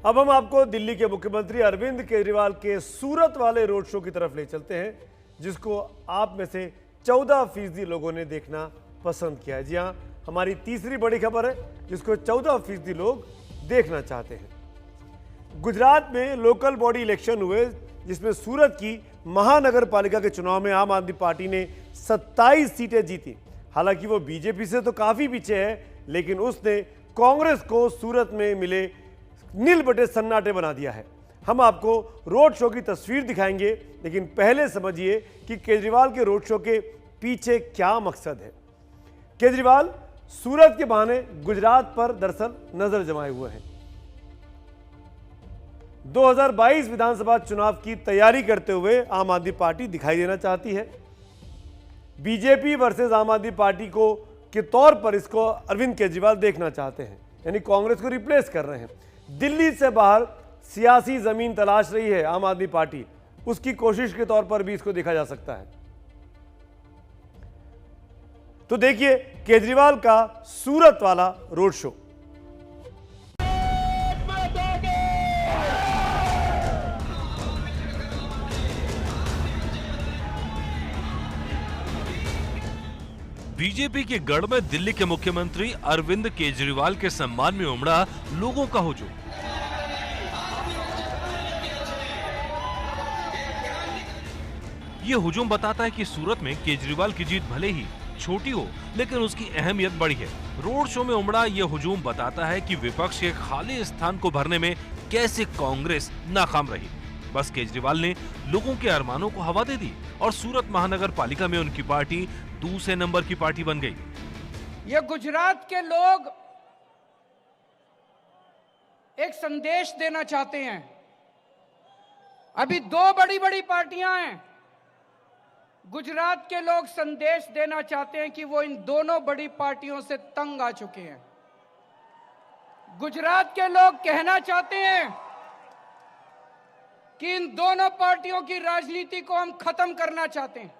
अब हम आपको दिल्ली के मुख्यमंत्री अरविंद केजरीवाल के सूरत वाले रोड शो की तरफ ले चलते हैं, जिसको आप में से 14% लोगों ने देखना पसंद किया है। जी हाँ, हमारी तीसरी बड़ी खबर है जिसको 14% लोग देखना चाहते हैं। गुजरात में लोकल बॉडी इलेक्शन हुए, जिसमें सूरत की महानगर पालिका के चुनाव में आम आदमी पार्टी ने 27 सीटें जीती। हालांकि वो बीजेपी से तो काफी पीछे है, लेकिन उसने कांग्रेस को सूरत में मिले नील बटे सन्नाटे बना दिया है। हम आपको रोड शो की तस्वीर दिखाएंगे, लेकिन पहले समझिए कि केजरीवाल के रोड शो के पीछे क्या मकसद है। केजरीवाल सूरत के बहाने गुजरात पर दरअसल नजर जमाए हुए हैं। 2022 विधानसभा चुनाव की तैयारी करते हुए आम आदमी पार्टी दिखाई देना चाहती है। बीजेपी वर्सेस आम आदमी पार्टी को के तौर पर इसको अरविंद केजरीवाल देखना चाहते हैं, यानी कांग्रेस को रिप्लेस कर रहे हैं। दिल्ली से बाहर सियासी जमीन तलाश रही है आम आदमी पार्टी, उसकी कोशिश के तौर पर भी इसको देखा जा सकता है। तो देखिए केजरीवाल का सूरत वाला रोड शो। बीजेपी के गढ़ में दिल्ली के मुख्यमंत्री अरविंद केजरीवाल के सम्मान में उमड़ा लोगों का हुजूम। ये हुजूम बताता है कि सूरत में केजरीवाल की जीत भले ही छोटी हो, लेकिन उसकी अहमियत बड़ी है। रोड शो में उमड़ा ये हुजूम बताता है कि विपक्ष के खाली स्थान को भरने में कैसे कांग्रेस नाकाम रही। बस केजरीवाल ने लोगों के अरमानों को हवा दे दी और सूरत महानगर पालिका में उनकी पार्टी दूसरे नंबर की पार्टी बन गई। ये गुजरात के लोग एक संदेश देना चाहते हैं। अभी दो बड़ी बड़ी पार्टियां हैं। गुजरात के लोग संदेश देना चाहते हैं कि वो इन दोनों बड़ी पार्टियों से तंग आ चुके हैं। गुजरात के लोग कहना चाहते हैं कि इन दोनों पार्टियों की राजनीति को हम खत्म करना चाहते हैं।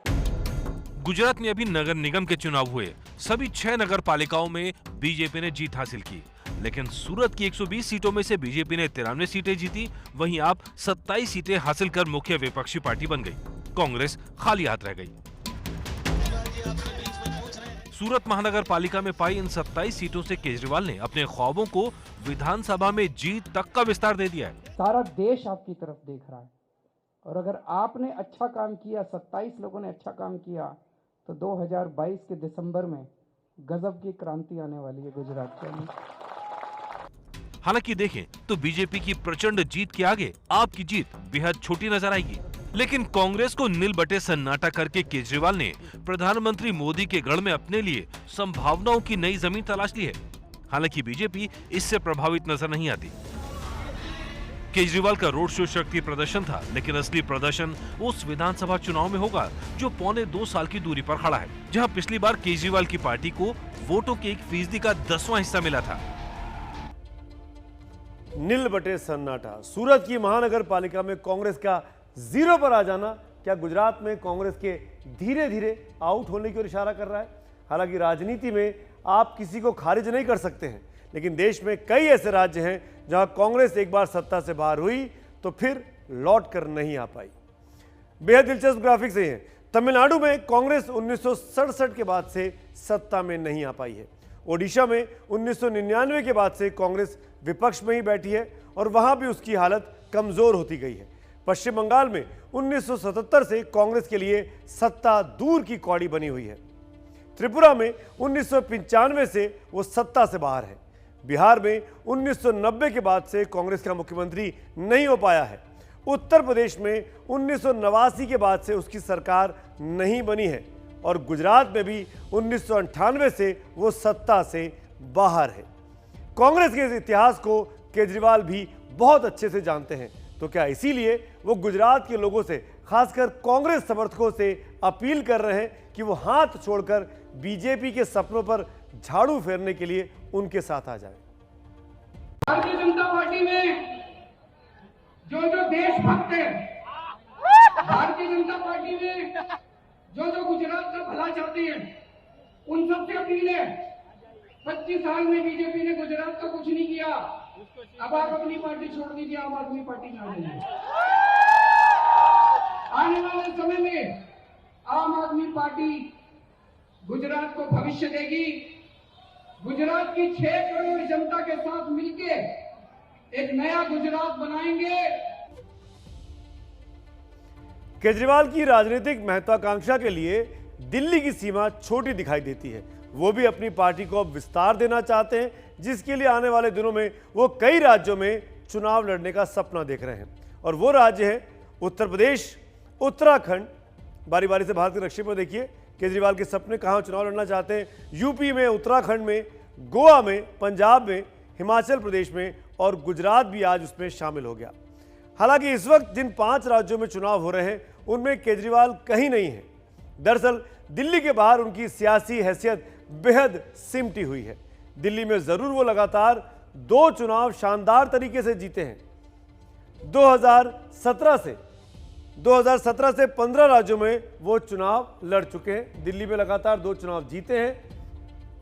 गुजरात में अभी नगर निगम के चुनाव हुए। सभी 6 नगर पालिकाओं में बीजेपी ने जीत हासिल की, लेकिन सूरत की 120 सीटों में से बीजेपी ने 93 सीटें जीती। वहीं आप 27 सीटें हासिल कर मुख्य विपक्षी पार्टी बन गई। कांग्रेस खाली हाथ रह गई। सूरत महानगर पालिका में पाई इन 27 सीटों से केजरीवाल ने अपने ख्वाबों को विधानसभा में जीत तक का विस्तार दे दिया है। सारा देश आपकी तरफ देख रहा है, और अगर आपने अच्छा काम किया, 27 लोगों ने अच्छा काम किया, तो 2022 के दिसंबर में गजब की क्रांति आने वाली है गुजरात के अंदर। हालांकि देखें तो बीजेपी की प्रचंड जीत के आगे आपकी जीत बेहद छोटी नजर आएगी। लेकिन कांग्रेस को नील बटे सन्नाटा करके केजरीवाल ने प्रधानमंत्री मोदी के गढ़ में अपने लिए संभावनाओं की नई जमीन तलाश ली है। हालांकि बीजेपी इससे प्रभावित नजर नहीं आती। केजरीवाल का रोड शो शक्ति प्रदर्शन था, लेकिन असली प्रदर्शन उस विधानसभा चुनाव में होगा जो पौने 2 साल की दूरी पर खड़ा है, जहां पिछली बार केजरीवाल की पार्टी को वोटों के 1% का 10वां हिस्सा मिला था। नील बटे सन्नाटा, सूरत की महानगर पालिका में कांग्रेस का 0 पर आ जाना क्या गुजरात में कांग्रेस के धीरे धीरे आउट होने की ओर इशारा कर रहा है? हालांकि राजनीति में आप किसी को खारिज नहीं कर सकते हैं, लेकिन देश में कई ऐसे राज्य हैं जहां कांग्रेस एक बार सत्ता से बाहर हुई तो फिर लौट कर नहीं आ पाई। बेहद दिलचस्प ग्राफिक्स है। तमिलनाडु में कांग्रेस 1967 के बाद से सत्ता में नहीं आ पाई है। ओडिशा में 1999 के बाद से कांग्रेस विपक्ष में ही बैठी है और वहां भी उसकी हालत कमजोर होती गई है। पश्चिम बंगाल में 1977 से कांग्रेस के लिए सत्ता दूर की कौड़ी बनी हुई है। त्रिपुरा में 1995 से वो सत्ता से बाहर है। बिहार में 1990 के बाद से कांग्रेस का मुख्यमंत्री नहीं हो पाया है। उत्तर प्रदेश में 1989 के बाद से उसकी सरकार नहीं बनी है और गुजरात में भी 1998 से वो सत्ता से बाहर है। कांग्रेस के इस इतिहास को केजरीवाल भी बहुत अच्छे से जानते हैं। तो क्या इसीलिए वो गुजरात के लोगों से, खासकर कांग्रेस समर्थकों से अपील कर रहे हैं कि वो हाथ छोड़कर बीजेपी के सपनों पर झाड़ू फेरने के लिए उनके साथ आ जाए? भारतीय जनता पार्टी में जो देशभक्त है, भारतीय जनता पार्टी में जो गुजरात का भला चाहते हैं, उन सबसे अपील है, 25 साल में बीजेपी ने गुजरात का कुछ नहीं किया। अब आप अपनी पार्टी छोड़ दीजिए, आम आदमी पार्टी में आ जाइए। आने वाले समय में आम आदमी पार्टी गुजरात को भविष्य देगी। गुजरात की 6 करोड़ जनता के साथ मिलके एक नया गुजरात बनाएंगे। केजरीवाल की राजनीतिक महत्वाकांक्षा के लिए दिल्ली की सीमा छोटी दिखाई देती है। वो भी अपनी पार्टी को अब विस्तार देना चाहते हैं, जिसके लिए आने वाले दिनों में वो कई राज्यों में चुनाव लड़ने का सपना देख रहे हैं। और वो राज्य है उत्तर प्रदेश, उत्तराखंड। बारी बारी से भारत के नक्शे पर देखिए केजरीवाल के सपने कहाँ चुनाव लड़ना चाहते हैं। यूपी में, उत्तराखंड में, गोवा में, पंजाब में, हिमाचल प्रदेश में और गुजरात भी आज उसमें शामिल हो गया। हालांकि इस वक्त जिन 5 राज्यों में चुनाव हो रहे हैं उनमें केजरीवाल कहीं नहीं है। दरअसल दिल्ली के बाहर उनकी सियासी हैसियत बेहद सिमटी हुई है। दिल्ली में जरूर वो लगातार 2 चुनाव शानदार तरीके से जीते हैं। 2017 से 15 राज्यों में वो चुनाव लड़ चुके हैं। दिल्ली में लगातार 2 चुनाव जीते हैं।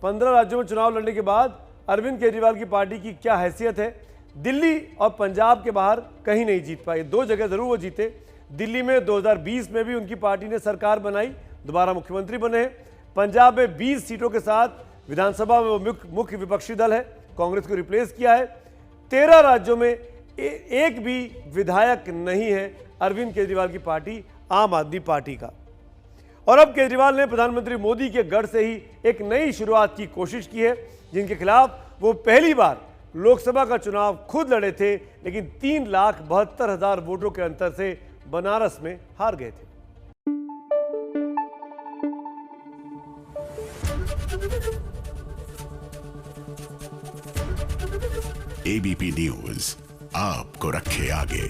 15 राज्यों में चुनाव लड़ने के बाद अरविंद केजरीवाल की पार्टी की क्या हैसियत है। दिल्ली और पंजाब के बाहर कहीं नहीं जीत पाए। 2 जगह जरूर वो जीते। दिल्ली में 2020 में भी उनकी पार्टी ने सरकार बनाई, दोबारा मुख्यमंत्री बने हैं। पंजाब में 20 सीटों के साथ विधानसभा में वो मुख्य विपक्षी दल है, कांग्रेस को रिप्लेस किया है। 13 राज्यों में एक भी विधायक नहीं है अरविंद केजरीवाल की पार्टी, आम आदमी पार्टी का। और अब केजरीवाल ने प्रधानमंत्री मोदी के गढ़ से ही एक नई शुरुआत की कोशिश की है, जिनके खिलाफ वो पहली बार लोकसभा का चुनाव खुद लड़े थे, लेकिन 3,72,000 वोटों के अंतर से बनारस में हार गए थे। एबीपी न्यूज आपको रखे आगे।